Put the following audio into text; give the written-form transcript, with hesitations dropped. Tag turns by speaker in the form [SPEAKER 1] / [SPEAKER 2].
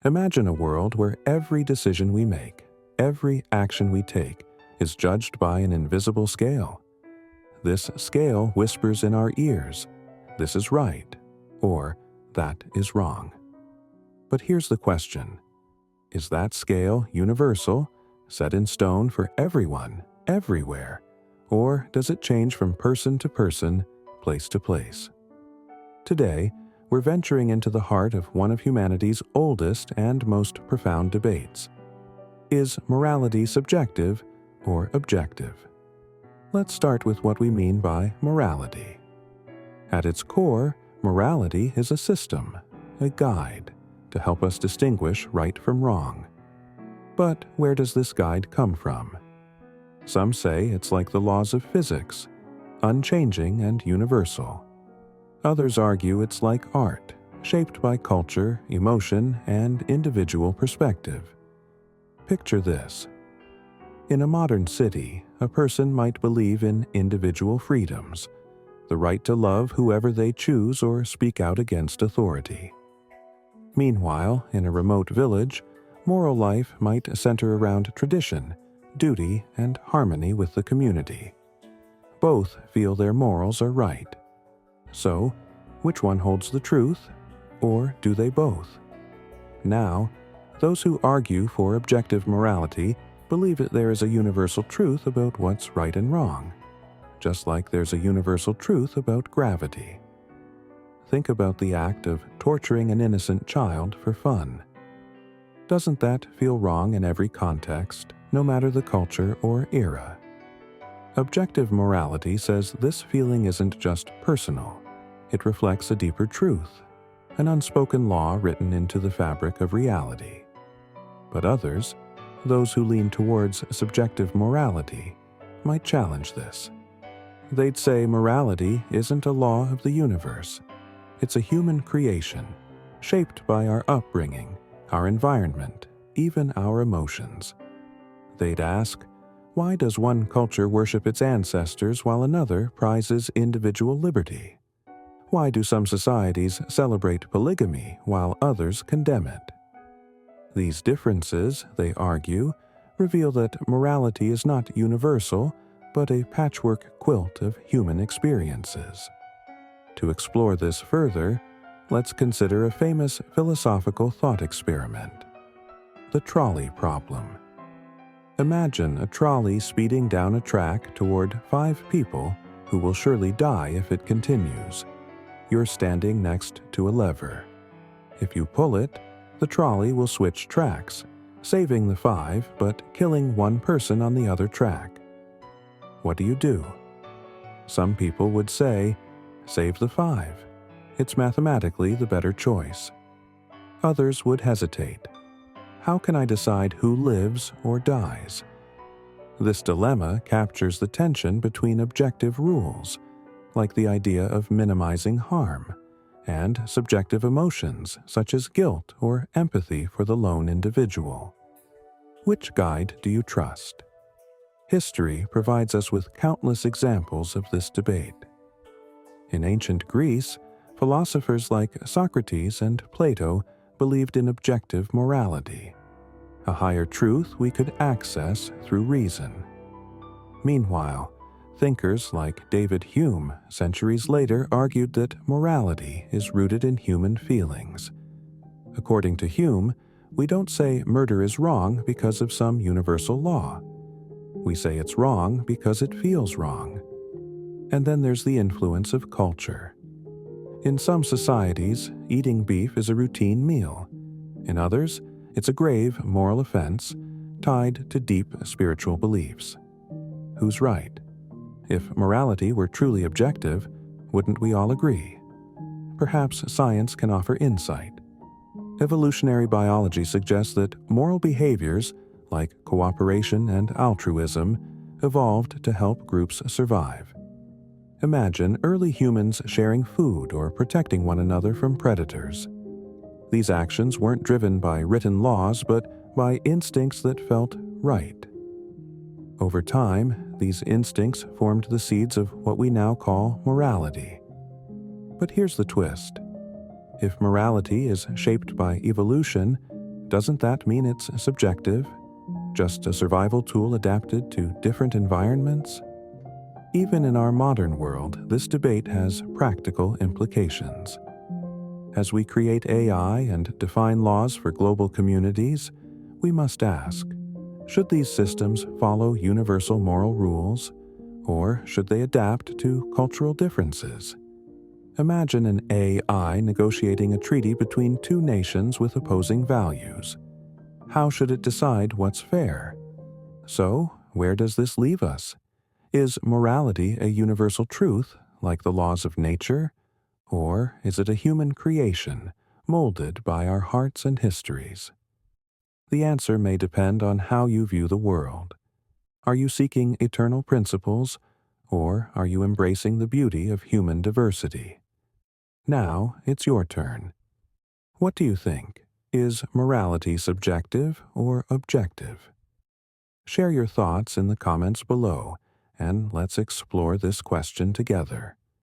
[SPEAKER 1] Imagine a world where every decision we make, every action we take, is judged by an invisible scale. This scale whispers in our ears, "This is right," or "That is wrong." But here's the question. Is that scale universal, set in stone for everyone, everywhere, or does it change from person to person, place to place? Today, we're venturing into the heart of one of humanity's oldest and most profound debates. Is morality subjective or objective? Let's start with what we mean by morality. At its core, morality is a system, a guide, to help us distinguish right from wrong. But where does this guide come from? Some say it's like the laws of physics, unchanging and universal. Others argue it's like art, shaped by culture, emotion, and individual perspective. Picture this. In a modern city, a person might believe in individual freedoms, the right to love whoever they choose or speak out against authority. Meanwhile, in a remote village, moral life might center around tradition, duty, and harmony with the community. Both feel their morals are right. So, which one holds the truth, or do they both? Now, those who argue for objective morality believe that there is a universal truth about what's right and wrong, just like there's a universal truth about gravity. Think about the act of torturing an innocent child for fun. Doesn't that feel wrong in every context, no matter the culture or era? Objective morality says this feeling isn't just personal. It reflects a deeper truth, an unspoken law written into the fabric of reality. But others, those who lean towards subjective morality, might challenge this. They'd say morality isn't a law of the universe. It's a human creation, shaped by our upbringing, our environment, even our emotions. They'd ask, why does one culture worship its ancestors while another prizes individual liberty? Why do some societies celebrate polygamy while others condemn it? These differences, they argue, reveal that morality is not universal, but a patchwork quilt of human experiences. To explore this further, let's consider a famous philosophical thought experiment: the trolley problem. Imagine a trolley speeding down a track toward 5 people who will surely die if it continues. You're standing next to a lever. If you pull it, the trolley will switch tracks, saving the 5 but killing one person on the other track. What do? Some people would say, save the 5. It's mathematically the better choice. Others would hesitate. How can I decide who lives or dies? This dilemma captures the tension between objective rules, like the idea of minimizing harm, and subjective emotions such as guilt or empathy for the lone individual. Which guide do you trust? History provides us with countless examples of this debate. In ancient Greece, philosophers like Socrates and Plato believed in objective morality, a higher truth we could access through reason. Meanwhile, thinkers like David Hume, centuries later, argued that morality is rooted in human feelings. According to Hume, we don't say murder is wrong because of some universal law. We say it's wrong because it feels wrong. And then there's the influence of culture. In some societies, eating beef is a routine meal. In others, it's a grave moral offense tied to deep spiritual beliefs. Who's right? If morality were truly objective, wouldn't we all agree? Perhaps science can offer insight. Evolutionary biology suggests that moral behaviors, like cooperation and altruism, evolved to help groups survive. Imagine early humans sharing food or protecting one another from predators. These actions weren't driven by written laws, but by instincts that felt right. Over time, these instincts formed the seeds of what we now call morality. But here's the twist. If morality is shaped by evolution, Doesn't that mean it's subjective? Just a survival tool adapted to different environments? Even in our modern world, this debate has practical implications. As we create AI and define laws for global communities, we must ask, should these systems follow universal moral rules, or should they adapt to cultural differences? Imagine an AI negotiating a treaty between two nations with opposing values. How should it decide what's fair? So, where does this leave us? Is morality a universal truth, like the laws of nature? Or is it a human creation, molded by our hearts and histories? The answer may depend on how you view the world. Are you seeking eternal principles, or are you embracing the beauty of human diversity? Now it's your turn. What do you think? Is morality subjective or objective? Share your thoughts in the comments below, and let's explore this question together.